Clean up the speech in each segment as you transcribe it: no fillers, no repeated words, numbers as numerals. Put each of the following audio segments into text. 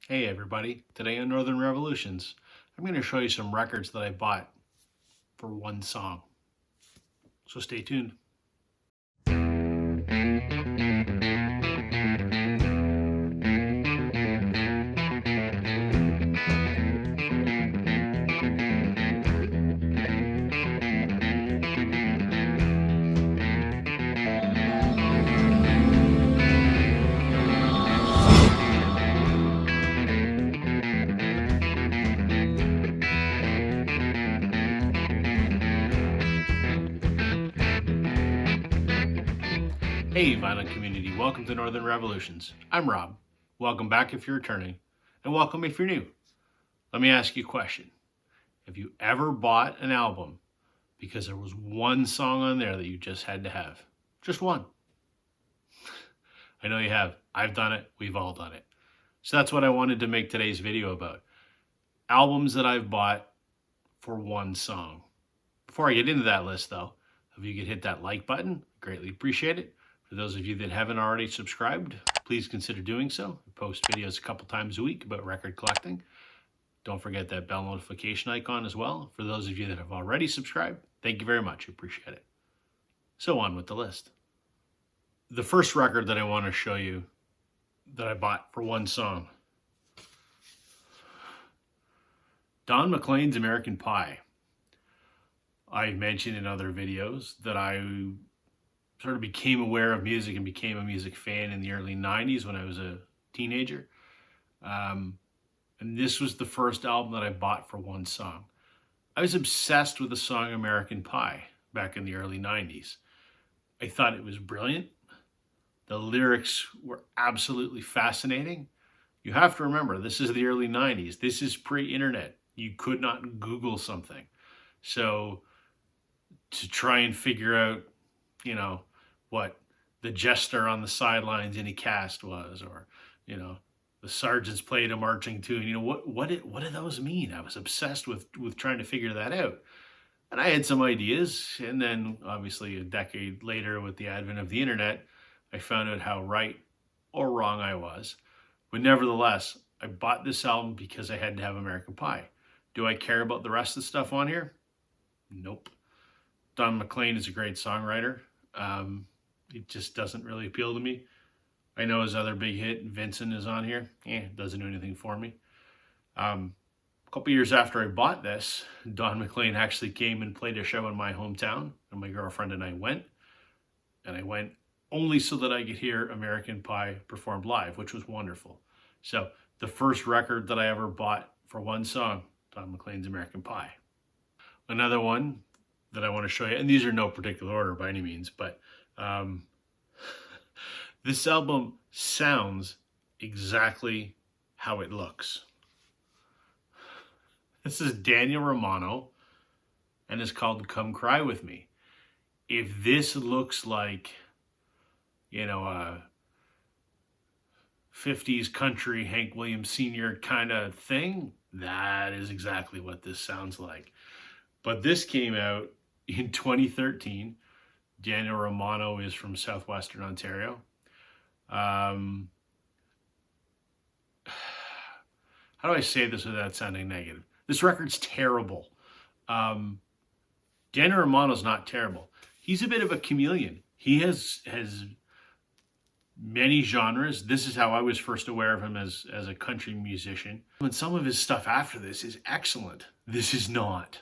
Hey everybody, today on Northern Revolutions, I'm going to show you some records that I bought for one song. So stay tuned. Hey vinyl community, welcome to Northern Revolutions. I'm Rob. Welcome back if you're returning, and welcome if you're new. Let me ask you a question. Have you ever bought an album because there was one song on there that you just had to have? Just one. I know you have. I've done it. We've all done it. So that's what I wanted to make today's video about. Albums that I've bought for one song. Before I get into that list though, if you could hit that like button, greatly appreciate it. For those of you that haven't already subscribed, please consider doing so. I post videos a couple times a week about record collecting. Don't forget that bell notification icon as well. For those of you that have already subscribed, thank you very much. I appreciate it. So on with the list. The first record that I want to show you that I bought for one song, Don McLean's American Pie. I mentioned in other videos that I sort of became aware of music and became a music fan in the early 90s when I was a teenager. And this was the first album that I bought for one song. I was obsessed with the song American Pie back in the early 90s. I thought it was brilliant. The lyrics were absolutely fascinating. You have to remember, this is the early 90s. This is pre-internet. You could not Google something. So to try and figure out, what the jester on the sidelines in a cast was, or, the sergeants played a marching tune. What did those mean? I was obsessed with trying to figure that out. And I had some ideas. And then obviously a decade later with the advent of the internet, I found out how right or wrong I was. But nevertheless, I bought this album because I had to have American Pie. Do I care about the rest of the stuff on here? Nope. Don McLean is a great songwriter. It just doesn't really appeal to me. I know his other big hit, Vincent, is on here. It doesn't do anything for me. A couple years after I bought this, Don McLean actually came and played a show in my hometown, and my girlfriend and I went. And I went only so that I could hear American Pie performed live, which was wonderful. So the first record that I ever bought for one song, Don McLean's American Pie. Another one that I want to show you, and these are no particular order by any means, but this album sounds exactly how it looks. This is Daniel Romano, and it's called Come Cry With Me. If this looks like, a 50s country Hank Williams Sr. kind of thing, that is exactly what this sounds like. But this came out in 2013. Daniel Romano is from southwestern Ontario. How do I say this without sounding negative? This record's terrible. Daniel Romano's not terrible. He's a bit of a chameleon. He has many genres. This is how I was first aware of him as a country musician. And some of his stuff after this is excellent. This is not.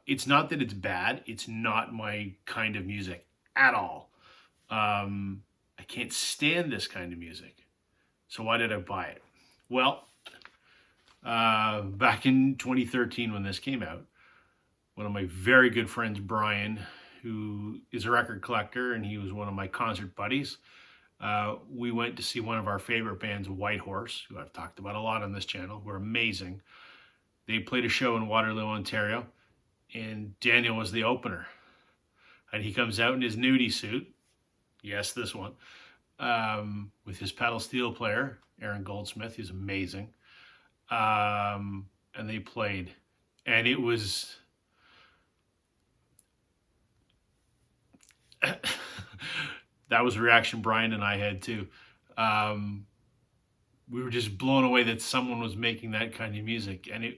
It's not that it's bad. It's not my kind of music at all. I can't stand this kind of music. So why did I buy it? Well, back in 2013 when this came out, one of my very good friends, Brian, who is a record collector, and he was one of my concert buddies, we went to see one of our favorite bands, Whitehorse, who I've talked about a lot on this channel, who are amazing. They played a show in Waterloo, Ontario, and Daniel was the opener. And he comes out in his nudie suit, yes, this one, with his pedal steel player, Aaron Goldsmith, who's amazing. And they played, and it was that was a reaction Brian and I had too. we were just blown away that someone was making that kind of music. And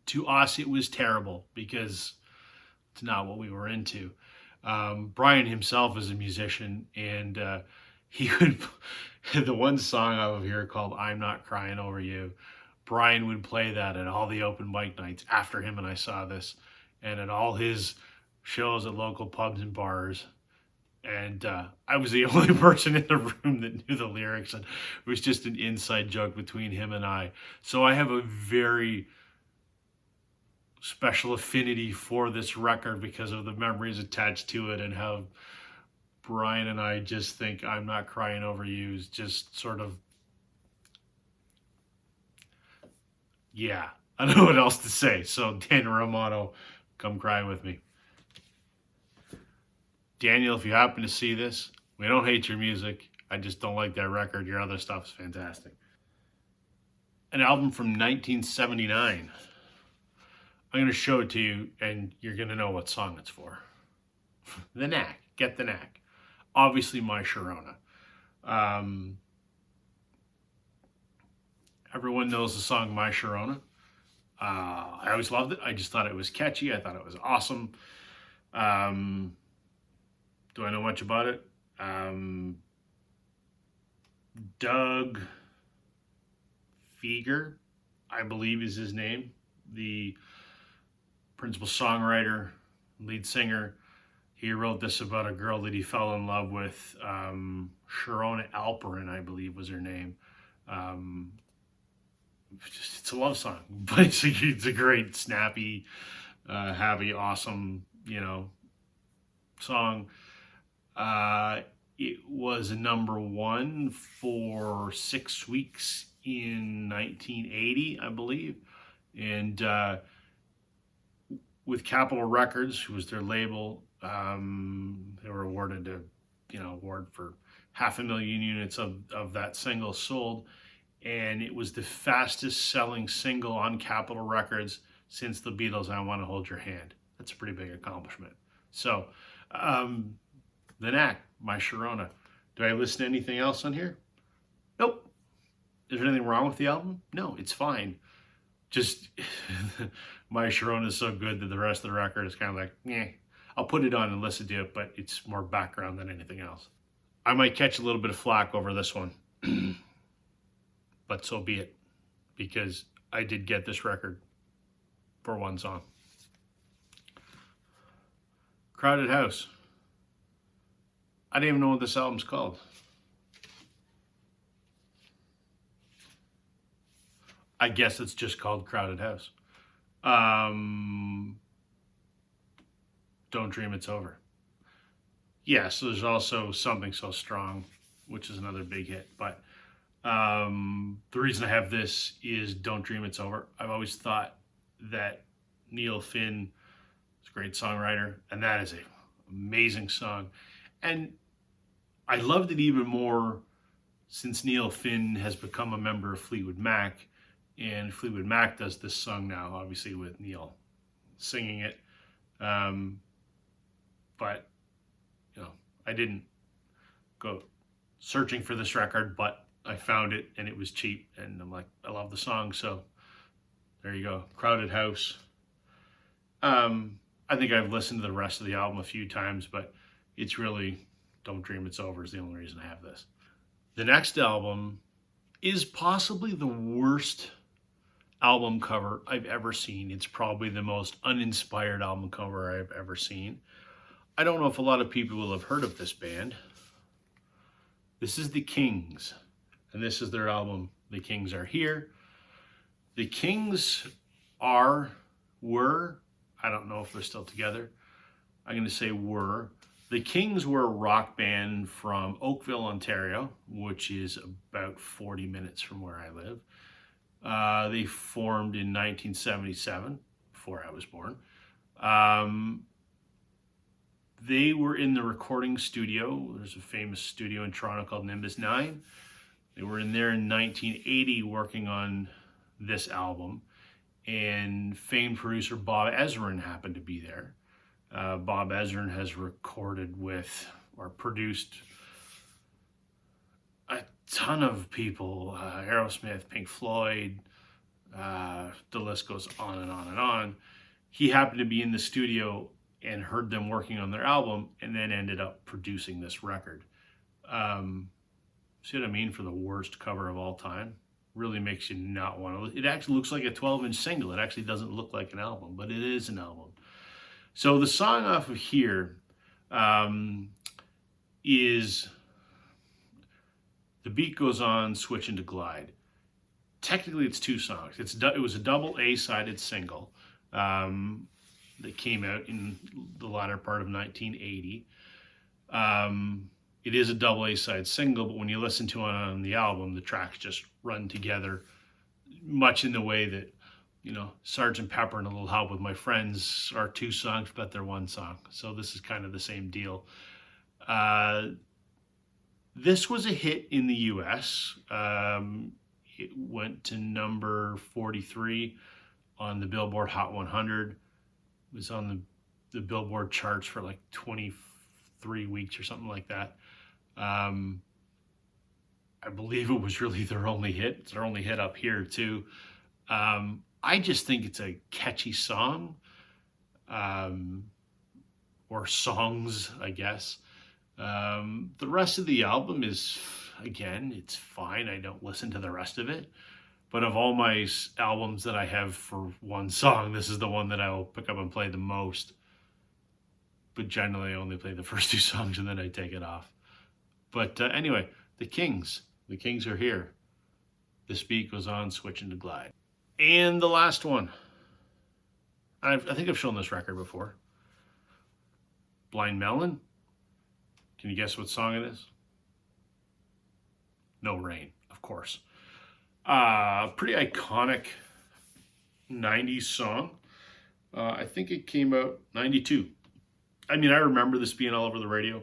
to us, it was terrible because it's not what we were into. Brian himself is a musician, and he would, the one song I would hear called I'm Not Crying Over You, Brian would play that at all the open mic nights after him and I saw this, and at all his shows at local pubs and bars. And I was the only person in the room that knew the lyrics, and it was just an inside joke between him and I. So I have a very special affinity for this record because of the memories attached to it, and how Brian and I just think I'm Not Crying Over You is just sort of, yeah, I don't know what else to say. So Daniel Romano, come cry with me. Daniel, if you happen to see this, we don't hate your music. I just don't like that record. Your other stuff is fantastic. An album from 1979. I'm going to show it to you, and you're going to know what song it's for. The Knack. Get the Knack. Obviously, My Sharona. Everyone knows the song My Sharona. I always loved it. I just thought it was catchy. I thought it was awesome. Do I know much about it? Doug Fieger, I believe is his name. The principal songwriter, lead singer. He wrote this about a girl that he fell in love with. Sharona Alperin, I believe, was her name. It's a love song, but it's a great, snappy, happy, awesome, song. It was a #1 for 6 weeks in 1980, I believe. And with Capitol Records, who was their label, they were awarded award for 500,000 units of that single sold. And it was the fastest selling single on Capitol Records since the Beatles' I Want to Hold Your Hand. That's a pretty big accomplishment. So, The Knack, My Sharona. Do I listen to anything else on here? Nope. Is there anything wrong with the album? No, it's fine. Just My Sharona is so good that the rest of the record is kind of like, I'll put it on and listen to it, but it's more background than anything else. I might catch a little bit of flack over this one, but so be it, because I did get this record for one song. Crowded House. I didn't even know what this album's called. I guess it's just called Crowded House. Don't Dream It's Over. Yes, there's also Something So Strong, which is another big hit. But the reason I have this is Don't Dream It's Over. I've always thought that Neil Finn is a great songwriter, and that is an amazing song. And I loved it even more since Neil Finn has become a member of Fleetwood Mac, and Fleetwood Mac does this song now, obviously with Neil singing it. But I didn't go searching for this record, but I found it and it was cheap, and I'm like, I love the song, so there you go. Crowded House. I think I've listened to the rest of the album a few times, but it's really Don't Dream It's Over is the only reason I have this. The next album is possibly the worst album cover I've ever seen. It's probably the most uninspired album cover I've ever seen. I don't know if a lot of people will have heard of this band. This is The Kings, and this is their album, The Kings Are Here. The Kings were, I don't know if they're still together. I'm going to say were. The Kings were a rock band from Oakville, Ontario, which is about 40 minutes from where I live. They formed in 1977, before I was born. They were in the recording studio. There's a famous studio in Toronto called Nimbus 9. They were in there in 1980 working on this album. And famed producer Bob Ezrin happened to be there. Bob Ezrin has recorded with or produced a ton of people, Aerosmith, Pink Floyd, the list goes on and on and on. He happened to be in the studio and heard them working on their album and then ended up producing this record. See what I mean? For the worst cover of all time. Really makes you not want to. It actually looks like a 12-inch single. It actually doesn't look like an album, but it is an album. So the song off of here is The Beat Goes On, Switch into Glide. Technically, it's two songs. It was a double A-sided single that came out in the latter part of 1980. It is a double A-side single, but when you listen to it on the album, the tracks just run together, much in the way that, you know, Sgt. Pepper and A Little Help with My Friends are two songs, but they're one song. So this is kind of the same deal. This was a hit in the US. It went to number 43 on the Billboard Hot 100. It was on the Billboard charts for like 23 weeks or something like that. I believe it was really their only hit. It's their only hit up here too. I just think it's a catchy song, or songs, I guess. The rest of the album is, again, it's fine. I don't listen to the rest of it. But of all my albums that I have for one song, this is the one that I will pick up and play the most. But generally, I only play the first two songs and then I take it off. But anyway, the Kings are here. This Beat Goes On, Switch into Glide. And the last one. I think I've shown this record before. Blind Melon. Can you guess what song it is? No Rain, of course. Pretty iconic 90s song. I think it came out 92. I mean, I remember this being all over the radio,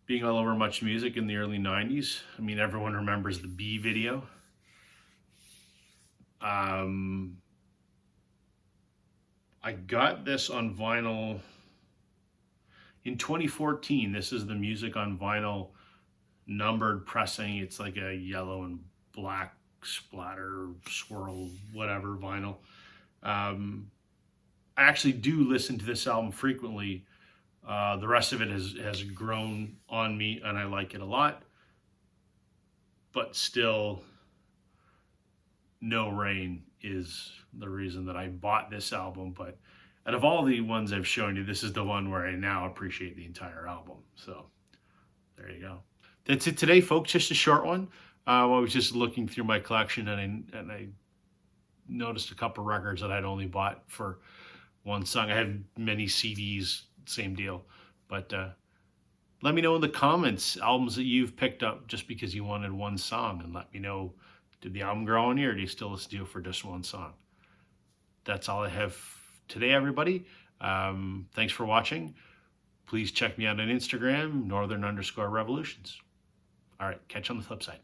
being all over Much Music in the early 90s. I mean, everyone remembers the Bee video. I got this on vinyl in 2014. This is the Music on Vinyl numbered pressing. It's like a yellow and black splatter, swirl, whatever vinyl. I actually do listen to this album frequently. The rest of it has grown on me and I like it a lot. But still, No Rain is the reason that I bought this album. But out of all the ones I've shown you, this is the one where I now appreciate the entire album. So there you go. That's it today, folks. Just a short one. I was just looking through my collection and I noticed a couple records that I'd only bought for one song. I had many CDs, same deal. But let me know in the comments albums that you've picked up just because you wanted one song, and let me know, did the album grow on you or do you still listen to it for just one song? That's all I have today, everybody. Thanks for watching. Please check me out on Instagram, Northern_Revolutions. All right, catch you on the flip side.